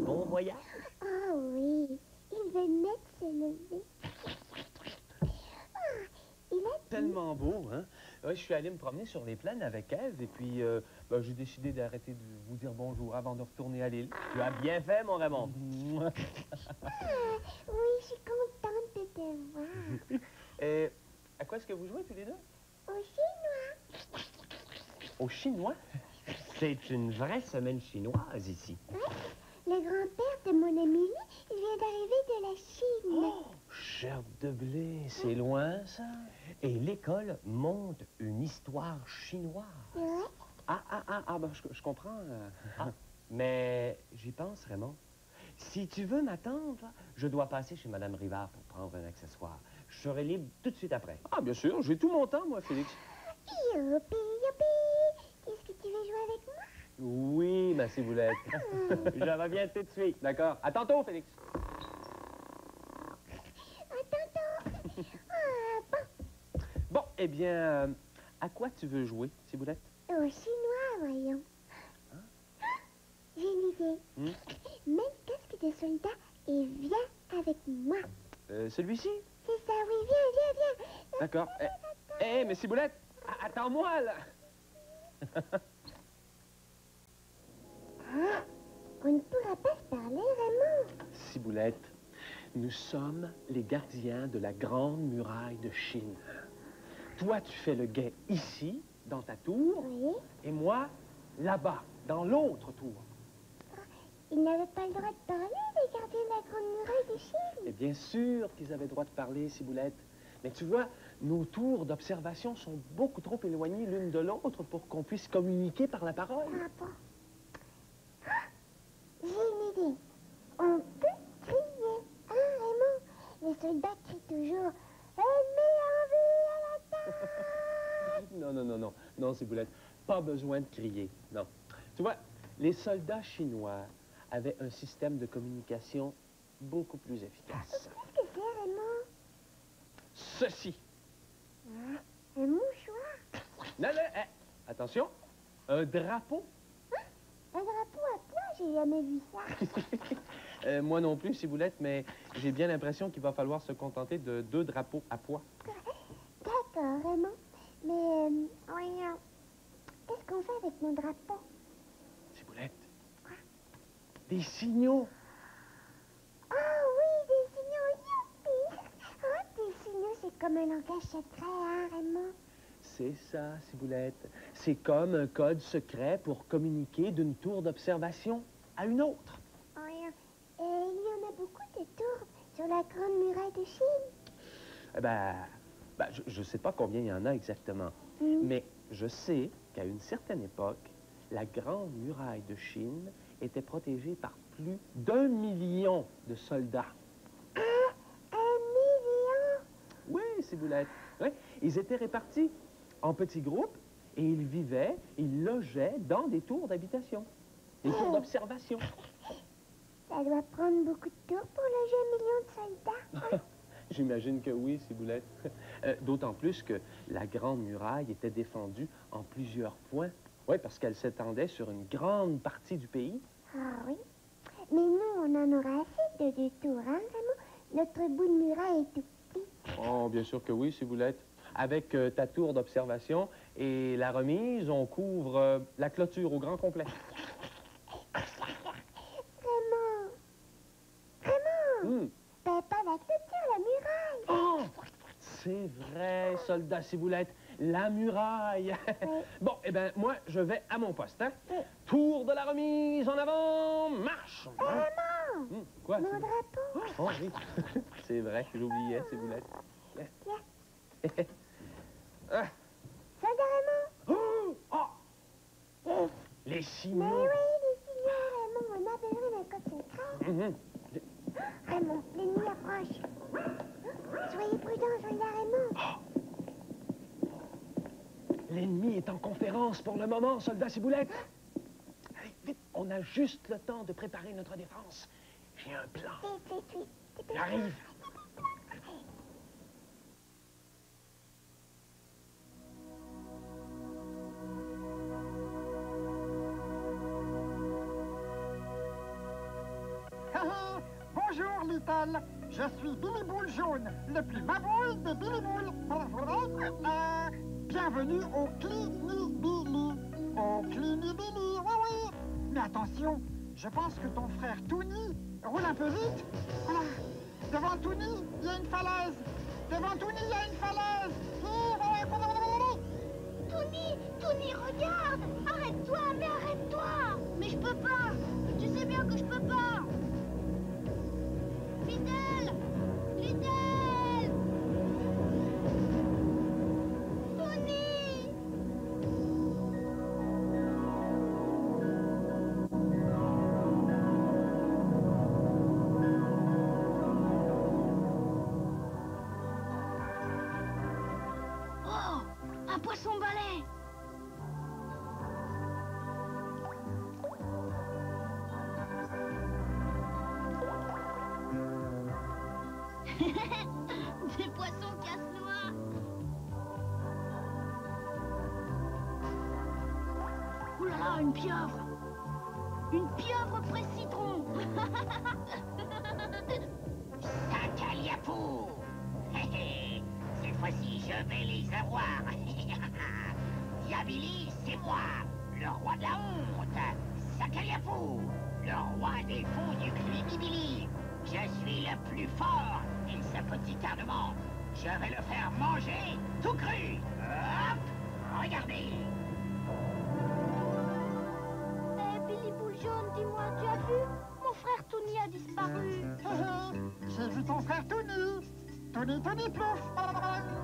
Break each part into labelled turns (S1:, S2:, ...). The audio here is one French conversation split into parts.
S1: bon voyage.
S2: Ah oui, il venait de se lever. Il a
S1: Tellement beau, hein? Ouais, je suis allé me promener sur les plaines avec Ève et puis ben, j'ai décidé d'arrêter de vous dire bonjour avant de retourner à l'île. Tu as bien fait, mon Raymond.
S2: Oui, je suis contente de te voir.
S1: Et à quoi est-ce que vous jouez tous les deux?
S2: Au chinois.
S1: Au chinois? C'est une vraie semaine chinoise ici.
S2: Ouais, le grand-père de mon Émilie, il vient d'arriver de la Chine.
S1: Oh, gerbe de blé, c'est loin, ça? Et l'école monte une histoire chinoise.
S2: Ouais.
S1: Ben, je comprends. Ah, mais j'y pense, Raymond. Si tu veux m'attendre, je dois passer chez Madame Rivard pour prendre un accessoire. Je serai libre tout de suite après. Ah, bien sûr, j'ai tout mon temps, moi, Félix.
S2: Youpi, youpi. Qu'est-ce que tu veux jouer avec moi?
S1: Oui, ma ciboulette. Je reviens tout de suite, d'accord? À tantôt, Félix.
S2: Attends. Bon,
S1: Bon, eh bien, à quoi tu veux jouer, ciboulette?
S2: au chinois, voyons. J'ai une idée. Mets le casque de soldat et viens avec moi.
S1: Celui-ci?
S2: C'est ça, oui, viens.
S1: D'accord. Mais ciboulette, attends-moi, là.
S2: On ne pourra pas se parler, Raymond.
S1: Ciboulette, nous sommes les gardiens de la grande muraille de Chine. Toi, tu fais le guet ici, dans ta tour,
S2: Oui.
S1: et moi, là-bas, dans l'autre tour.
S2: Ils n'avaient pas le droit de parler, les gardiens de la grande muraille de Chine.
S1: Et bien sûr qu'ils avaient le droit de parler, Ciboulette. Mais tu vois, nos tours d'observation sont beaucoup trop éloignées l'une de l'autre pour qu'on puisse communiquer par la parole.
S2: Ah bon? J'ai une idée. On peut crier. Hein, Raymond? Les soldats crient toujours « Ennemi en vue à l'attaque !»
S1: Non, Ciboulette, pas besoin de crier, non. Tu vois, les soldats chinois avaient un système de communication beaucoup plus efficace.
S2: Qu'est-ce que c'est, Raymond?
S1: Ceci.
S2: Un mouchoir?
S1: Non, attention, un drapeau.
S2: Un drapeau à pois? J'ai jamais vu ça.
S1: Moi non plus, Ciboulette, mais j'ai bien l'impression qu'il va falloir se contenter de 2 drapeaux à pois.
S2: D'accord, Raymond. Mais, voyons, qu'est-ce qu'on fait avec nos drapeaux?
S1: Ciboulette, des signaux.
S2: Ah oui, des signaux, youpi! Ah, des signaux, c'est comme un langage secret, hein, Raymond?
S1: C'est ça, Ciboulette. C'est comme un code secret pour communiquer d'une tour d'observation à une autre.
S2: Voyons, et il y en a beaucoup de tours sur la grande muraille de Chine.
S1: Je sais pas combien il y en a exactement, mais je sais qu'à une certaine époque, la grande muraille de Chine était protégée par plus d'1 million de soldats.
S2: Ah, 1 million!
S1: Oui, Ciboulette. Oui, ils étaient répartis en petits groupes et ils vivaient, ils logeaient dans des tours d'habitation, des tours d'observation.
S2: Ça doit prendre beaucoup de tours pour loger 1 million de soldats.
S1: J'imagine que oui, Ciboulette. D'autant plus que la grande muraille était défendue en plusieurs points. Oui, parce qu'elle s'étendait sur une grande partie du pays.
S2: Ah oui. Mais nous, on en aura assez de 2 tours, hein, Raymond? Notre bout de muraille est tout petit.
S1: Oh, bien sûr que oui, Ciboulette. Avec ta tour d'observation et la remise, on couvre la clôture au grand complet.
S2: Raymond! Ben, pas la clôture, la muraille!
S1: Oh! C'est vrai, soldat Ciboulette, la muraille. Bon, eh bien, moi, je vais à mon poste, hein? Tour de la remise, en avant, marche!
S2: Raymond!
S1: Quoi?
S2: Mon drapeau!
S1: Oh, oui. C'est vrai, j'oubliais, Ciboulette.
S2: Soldat Raymond!
S1: Oh! Les signaux!
S2: Mais oui, les signaux, Raymond, on a besoin d'un code secret. Raymond, l'ennemi approche. Soyez prudent, soldat Raymond.
S1: L'ennemi est en conférence pour le moment, soldat Ciboulette. Allez, vite, on a juste le temps de préparer notre défense. J'ai un plan.
S2: Vite.
S1: J'arrive.
S3: Bonjour, Little. Je suis Billy Boule Jaune, le plus mabouille des Billy Boules. Bienvenue au Clini Billy. Au Clini Billy, oui, oui. Mais attention, je pense que ton frère Tony roule un peu vite. Voilà. Devant Tony, il y a une falaise. Devant Tony, il y a une falaise.
S2: Tony, regarde! Arrête-toi, mais arrête-toi! Mais je peux pas! Tu sais bien que je peux pas! Little! Little! Tony! Oh! Un poisson-balai! Des poissons casse-noix. Ouh là là, une pieuvre. Une pieuvre presse-citron.
S4: Sacaliapou. Cette fois-ci, je vais les avoir. Diabili, c'est moi, le roi de la honte. Sacaliapou, le roi des fonds du Clini-Billy. Je suis le plus fort et ce petit garnement, je vais le faire manger tout cru. Hop, regardez.
S2: Billy Boule Jaune, dis-moi, tu as vu? Mon frère Tony a disparu.
S3: J'ai vu ton frère Tony. Tony Plouf.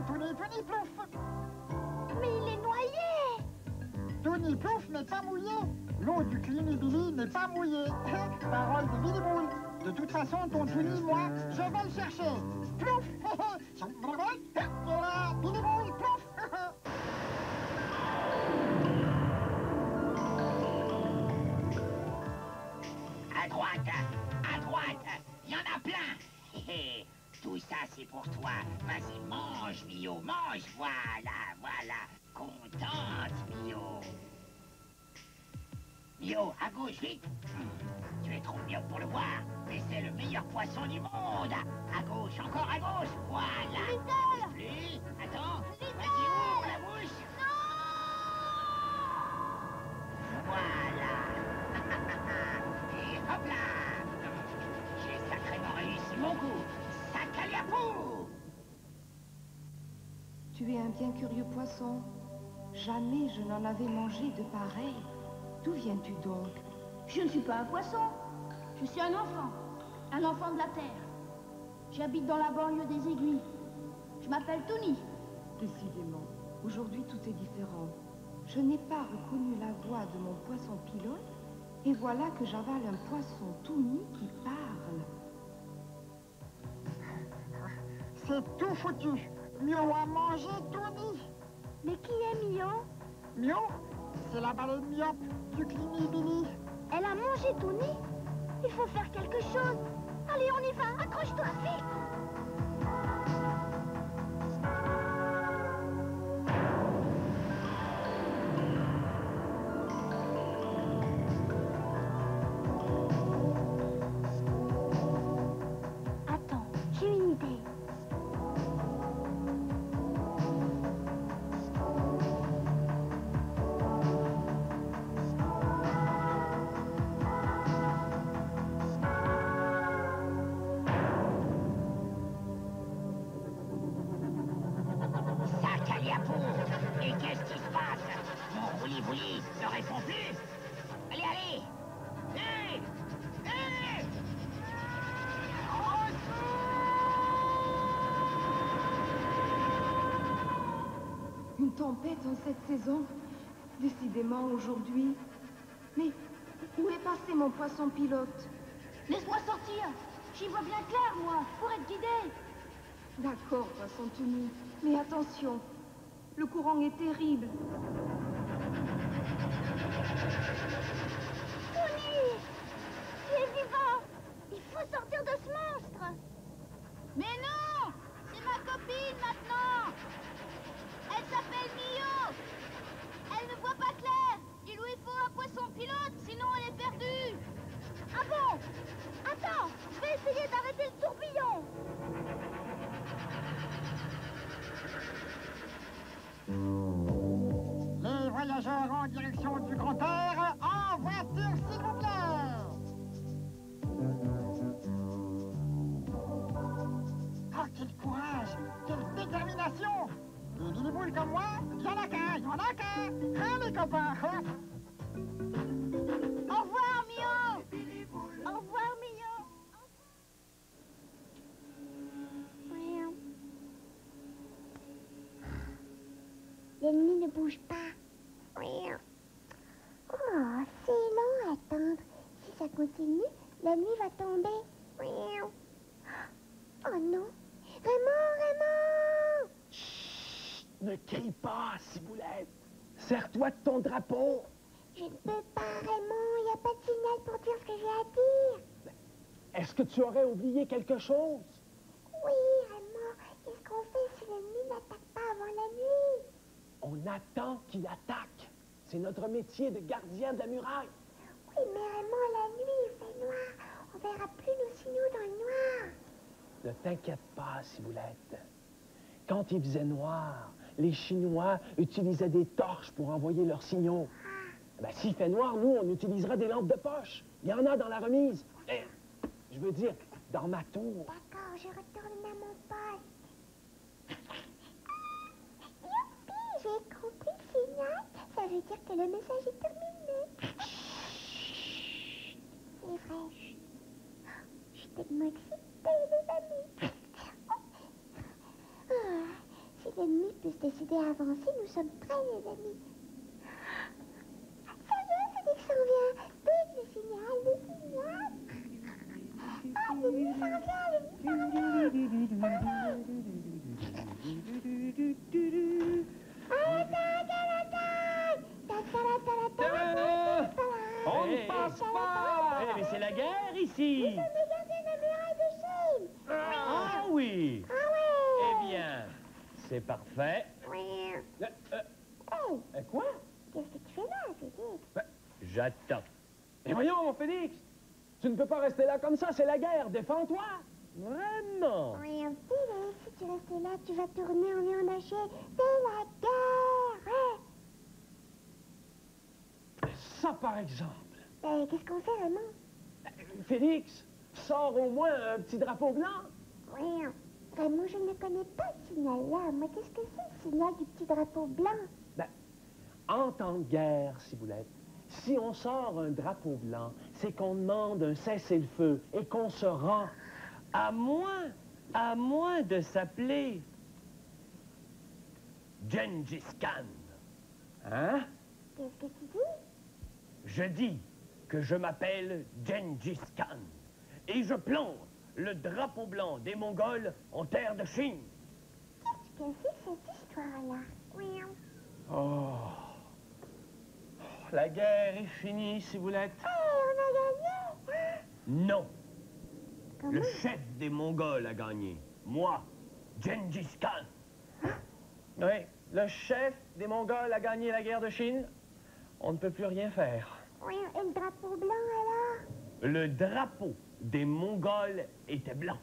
S3: Tony Plouf.
S2: Mais il est noyé.
S3: Tony Plouf n'est pas mouillé. L'eau du Clini Billy n'est pas mouillée. Parole de Billy Boule. De toute façon, ton Tony, moi, je vais le chercher. Plouf. Billy Boule, plouf.
S4: À droite, il y en a plein. Tout ça, c'est pour toi. Vas-y, mange, Mio, mange. Voilà. Contente, Mio. Mio, à gauche, vite. Tu es trop bien pour le voir, mais c'est le meilleur poisson du monde. À gauche, encore à gauche. Voilà.
S2: Little!
S4: Plus. Attends.
S2: Little!
S4: Vas-y, ouvre la bouche. Voilà. Et hop là. J'ai sacrément réussi mon coup. Sacaliapou.
S5: Tu es un bien curieux poisson. Jamais je n'en avais mangé de pareil. D'où viens-tu donc?
S2: Je ne suis pas un poisson. Je suis un enfant de la Terre. J'habite dans la banlieue des Aiguilles. Je m'appelle Tony.
S5: Décidément, aujourd'hui tout est différent. Je n'ai pas reconnu la voix de mon poisson pilote, et voilà que j'avale un poisson Tony qui parle.
S3: C'est tout foutu. Mio a mangé Tony.
S2: Mais qui est Mio?
S3: Mio, c'est la baleine myope du Clini Billy.
S2: Elle a mangé Tony? Il faut faire quelque chose. Allez, on y va. Accroche-toi, vite. Attends, j'ai une idée.
S4: Sacaliapou. Et qu'est-ce qui se passe? Mon rouli-bouli ne répond plus. Allez. Hé.
S5: Une tempête en cette saison? Décidément aujourd'hui. Mais où est passé mon poisson pilote?
S2: Laisse-moi sortir. J'y vois bien clair, moi, pour être guidé.
S5: D'accord, poisson Tony. Mais attention, le courant est terrible.
S2: Tony! Tu es vivant! Il faut sortir de ce monstre! Mais non! C'est ma copine maintenant! Elle s'appelle Mio! Elle ne voit pas clair! Il lui faut un poisson pilote, sinon elle est perdue! Ah bon? Attends!
S3: quel courage, quelle détermination. Des Lilliboules comme moi, il y en a qu'un, il y en a qu'un. Hein, les copains?
S2: Au revoir, Mio. Au revoir, Mio. L'ennemi ne bouge pas. Oh, c'est long à attendre. Si ça continue, la nuit va tomber. Oh non. Raymond!
S1: Chut! Ne crie pas, Ciboulette. Serre-toi de ton drapeau.
S2: Je ne peux pas, Raymond. Il n'y a pas de signal pour dire ce que j'ai à dire.
S1: Est-ce que tu aurais oublié quelque chose?
S2: Oui, Raymond. Qu'est-ce qu'on fait si l'ennemi n'attaque pas avant la nuit?
S1: On attend qu'il attaque. C'est notre métier de gardien de la muraille.
S2: Oui, mais Raymond, la nuit, il fait noir. On verra plus nos signaux dans le noir.
S1: Ne t'inquiète pas, Ciboulette. Quand il faisait noir, les Chinois utilisaient des torches pour envoyer leurs signaux. Ben, s'il fait noir, nous, on utilisera des lampes de poche. Il y en a dans la remise. Et, je veux dire, dans ma tour.
S2: D'accord, je retourne à mon poste. Youpi, j'ai compris le signal. Ça veut dire que le message est terminé. C'est vrai. Je suis tellement excitée, les amis. Si l'ennemi peut se décider à avancer, nous sommes prêts, les amis. Ça y est, c'est dès que ça en vient. Dès le signal, le signal. Ah, l'ennemi s'en vient, l'ennemi s'en vient.
S1: On ne passe pas! Eh, mais c'est la guerre ici!
S2: Nous sommes les gardiens de la muraille de Chine.
S1: Ah oui!
S2: Ah ouais!
S1: Eh bien, c'est parfait.
S2: Hey,
S1: Quoi?
S2: qu'est-ce que tu fais là, Félix?
S1: Ben, j'attends. Mais voyons, mon Félix! Tu ne peux pas rester là comme ça, c'est la guerre, défends-toi! Vraiment!
S2: Félix, si tu restes là, tu vas tourner en viande hachée. C'est la guerre!
S1: Ça, par exemple.
S2: Qu'est-ce qu'on fait, Raymond?
S1: Félix, sors au moins un petit drapeau blanc.
S2: Raymond, je ne connais pas ce signal-là. Moi, qu'est-ce que c'est, le signal du petit drapeau blanc?
S1: Ben, en temps de guerre, Ciboulette, si on sort un drapeau blanc, c'est qu'on demande un cessez-le-feu et qu'on se rend. À moins de s'appeler Gengis Khan. Hein?
S2: Qu'est-ce que tu dis?
S1: Je dis que je m'appelle Gengis Khan et je plante le drapeau blanc des Mongols en terre de Chine.
S2: Qu'est-ce que c'est cette histoire-là?
S1: Oh. La guerre est finie, Ciboulette.
S2: On a gagné!
S1: Non.
S2: Comment?
S1: Le chef des Mongols a gagné. Moi, Gengis Khan. Oui, le chef des Mongols a gagné la guerre de Chine. On ne peut plus rien faire.
S2: Et le drapeau blanc, alors?
S1: Le drapeau des Mongols était blanc.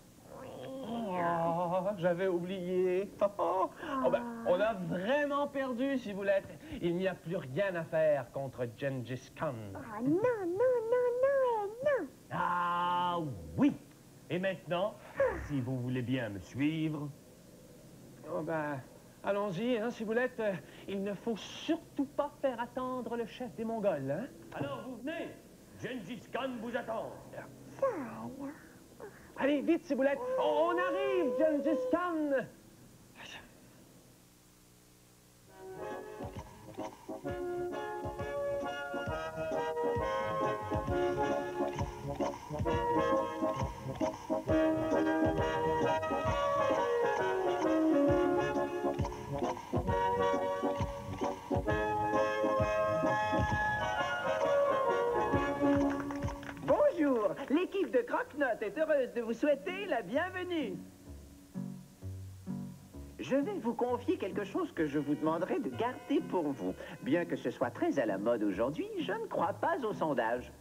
S1: Oh, j'avais oublié. Oh, ben, on a vraiment perdu, Ciboulette. Il n'y a plus rien à faire contre Gengis Khan.
S2: Oh non, non, non, non et non!
S1: Ah oui. Et maintenant, si vous voulez bien me suivre... Oh ben, allons-y, hein, Ciboulette. Il ne faut surtout pas faire attendre le chef des Mongols, hein? Alors, vous venez. Gengis Khan vous attend.
S2: Ça, alors?
S1: Allez, vite, Ciboulette. On arrive, Gengis Khan.
S6: Bonjour, l'équipe de Croque-Note est heureuse de vous souhaiter la bienvenue. Je vais vous confier quelque chose que je vous demanderai de garder pour vous. Bien que ce soit très à la mode aujourd'hui, je ne crois pas aux sondages.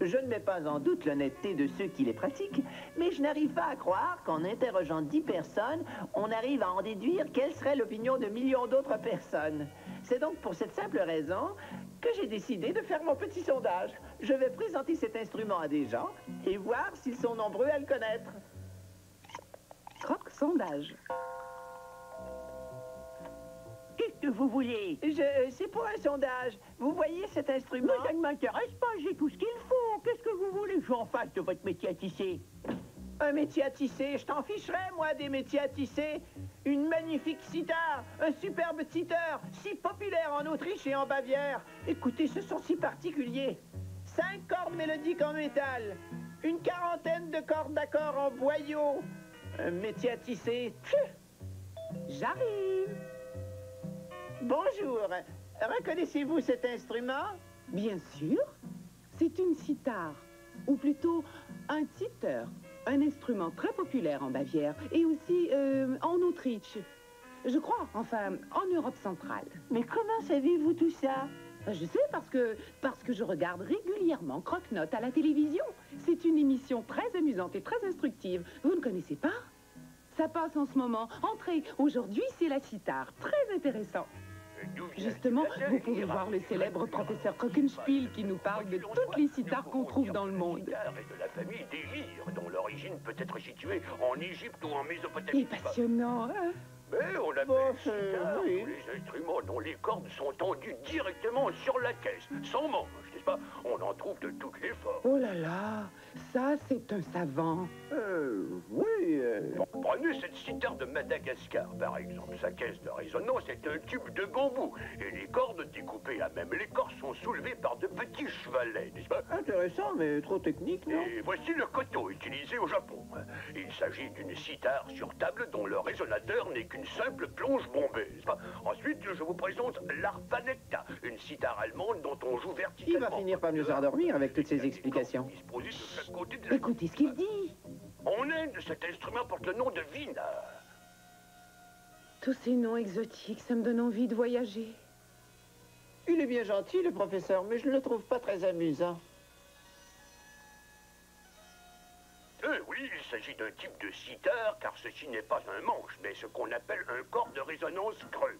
S6: Je ne mets pas en doute l'honnêteté de ceux qui les pratiquent, mais je n'arrive pas à croire qu'en interrogeant 10 personnes, on arrive à en déduire quelle serait l'opinion de millions d'autres personnes. C'est donc pour cette simple raison que j'ai décidé de faire mon petit sondage. Je vais présenter cet instrument à des gens et voir s'ils sont nombreux à le connaître.
S7: Croque sondage.
S4: Qu'est-ce que vous voulez?
S6: C'est pour un sondage. Vous voyez cet instrument?
S4: Mais ça ne m'intéresse pas, j'ai tout ce qu'il faut. Qu'est-ce que vous voulez que j'en fasse de votre métier à tisser?
S6: Un métier à tisser, je t'en ficherais, moi, des métiers à tisser. Une magnifique sitar, un superbe titeur, si populaire en Autriche et en Bavière. Écoutez, ce sont si particuliers. 5 cordes mélodiques en métal, une quarantaine de cordes d'accord en boyau. Un métier à tisser.
S7: J'arrive.
S6: Bonjour, reconnaissez-vous cet instrument?
S7: Bien sûr, c'est une sitar, ou plutôt un titeur. Un instrument très populaire en Bavière et aussi en Autriche. Je crois, enfin, en Europe centrale.
S4: Mais comment savez-vous tout ça?
S7: Je sais parce que je regarde régulièrement Croque-Notes à la télévision. C'est une émission très amusante et très instructive. Vous ne connaissez pas? Ça passe en ce moment. Entrez, aujourd'hui c'est la sitar. Très intéressant. Justement, vous pouvez voir le célèbre professeur Krockenspiel qui nous parle de toutes les sitars qu'on trouve dans le monde.
S8: Et de la famille des lyres, dont l'origine peut être située en Égypte ou en
S7: C'est
S8: Mésopotamie.
S7: passionnant, hein?
S8: Mais on appelle sitar
S6: oui.
S8: tous les instruments dont les cordes sont tendues directement sur la caisse, sans manche, n'est-ce pas? On en trouve de toutes les formes.
S7: Oh là là, ça c'est un savant.
S6: Oui.
S8: Prenez cette sitar de Madagascar, par exemple. Sa caisse de résonance est un tube de bambou. Et les cordes découpées à même l'écorce sont soulevées par de petits chevalets, n'est-ce pas?
S6: Intéressant, mais trop technique, non?
S8: Et voici le koto utilisé au Japon. Il s'agit d'une sitar sur table dont le résonateur n'est qu'une simple plonge bombée, n'est-ce pas? Ensuite, je vous présente l'arpanetta, une sitar allemande dont on joue verticalement.
S6: Il va finir par nous endormir avec toutes ces explications.
S8: Disposées de chaque côté de la...
S7: Écoutez ce qu'il dit.
S8: En Inde, cet instrument porte le nom de vina.
S7: Tous ces noms exotiques, ça me donne envie de voyager.
S6: Il est bien gentil, le professeur, mais je ne le trouve pas très amusant.
S8: Oui, il s'agit d'un type de sitar, car ceci n'est pas un manche, mais ce qu'on appelle un corps de résonance creux.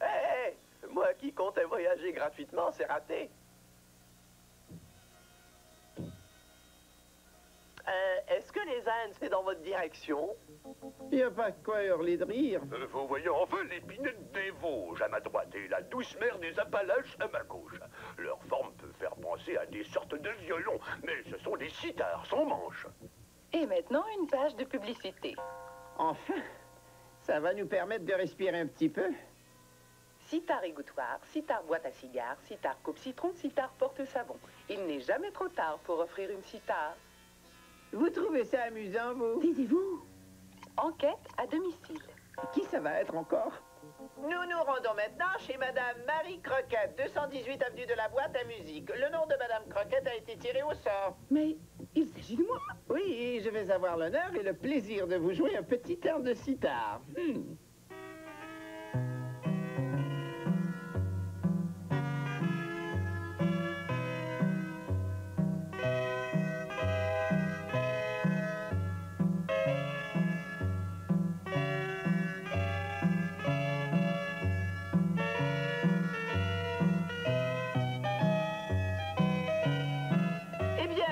S9: Hé, moi qui comptais voyager gratuitement, c'est raté. Est-ce que les Indes, c'est dans votre direction?
S6: Il n'y a pas de quoi hurler de rire.
S8: Vous voyez enfin l'épinette des Vosges à ma droite et la douce mer des Appalaches à ma gauche. Leur forme peut faire penser à des sortes de violons, mais ce sont des sitars sans manches.
S10: Et maintenant, une page de publicité.
S6: Enfin, ça va nous permettre de respirer un petit peu.
S10: Sitar égouttoir, sitar boîte à cigares, sitar coupe citron, sitar porte-savon. Il n'est jamais trop tard pour offrir une sitar.
S6: Vous trouvez ça amusant, vous?
S7: Taisez-vous.
S10: Enquête à domicile.
S6: Qui ça va être encore? Nous nous rendons maintenant chez Madame Marie Croquette, 218 avenue de la Boîte à musique. Le nom de Madame Croquette a été tiré au sort.
S7: Mais il s'agit de moi.
S6: Oui, et je vais avoir l'honneur et le plaisir de vous jouer un petit air de sitar.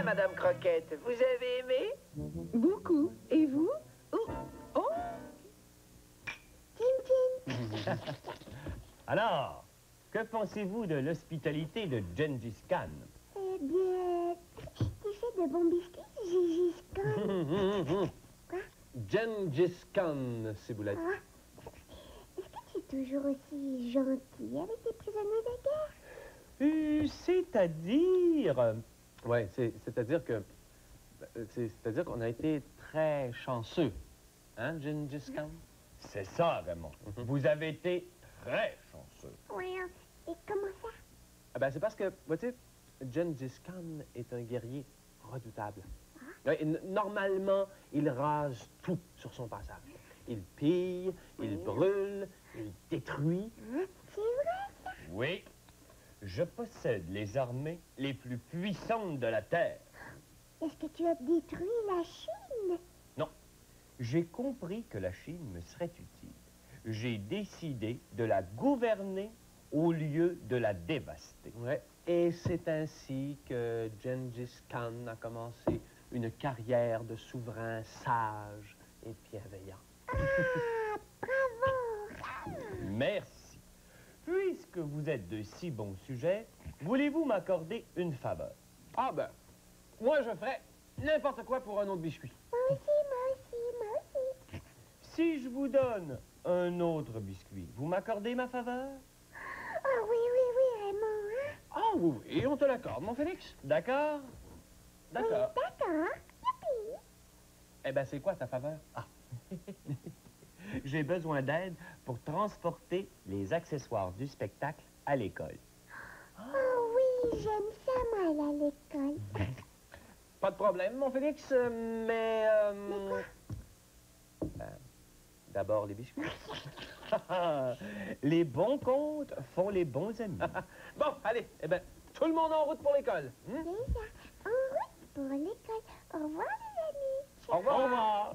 S6: Madame Croquette, vous avez aimé?
S7: Beaucoup. Et vous? Oh!
S1: Alors, que pensez-vous de l'hospitalité de Gengis Khan?
S2: Eh bien, tu fais de bons biscuits, Gengis Khan. Quoi?
S1: Gengis Khan, Ciboulette.
S2: Ah. Est-ce que tu es toujours aussi gentil avec tes prisonniers de guerre?
S1: C'est-à-dire... Ouais, c'est-à-dire que... C'est-à-dire qu'on a été très chanceux. Hein, Gengis Khan? C'est ça, Raymond. Vous avez été très chanceux.
S2: Oui, et comment ça?
S1: Ah ben, c'est parce que, vous savez, Gengis Khan est un guerrier redoutable. Ouais, et normalement, il rase tout sur son passage. Il pille, il brûle, il détruit.
S2: C'est vrai, ça?
S1: Oui. Je possède les armées les plus puissantes de la Terre.
S2: Est-ce que tu as détruit la Chine?
S1: Non. J'ai compris que la Chine me serait utile. J'ai décidé de la gouverner au lieu de la dévaster. Ouais. Et c'est ainsi que Gengis Khan a commencé une carrière de souverain sage et bienveillant.
S2: Ah, bravo.
S1: Merci. Puisque vous êtes de si bons sujets, voulez-vous m'accorder une faveur?
S11: Ah ben, moi je ferais n'importe quoi pour un autre biscuit.
S2: Moi aussi.
S1: Si je vous donne un autre biscuit, vous m'accordez ma faveur?
S2: Oh oui, Raymond. Hein?
S11: Ah oui, on te l'accorde, mon Félix.
S1: D'accord? D'accord.
S2: Oui, d'accord. Youpi.
S11: Eh ben, c'est quoi ta faveur?
S1: Ah. J'ai besoin d'aide pour transporter les accessoires du spectacle à l'école.
S2: Oh oui, j'aime ça, moi, aller à l'école.
S11: Pas de problème, mon Félix, mais...
S1: D'abord les biscuits. Les bons comptes font les bons amis.
S11: Bon, allez, eh ben, tout le monde en route pour l'école.
S2: Déjà, en route pour l'école. Au revoir, les amis.
S11: Au revoir.
S1: Au revoir.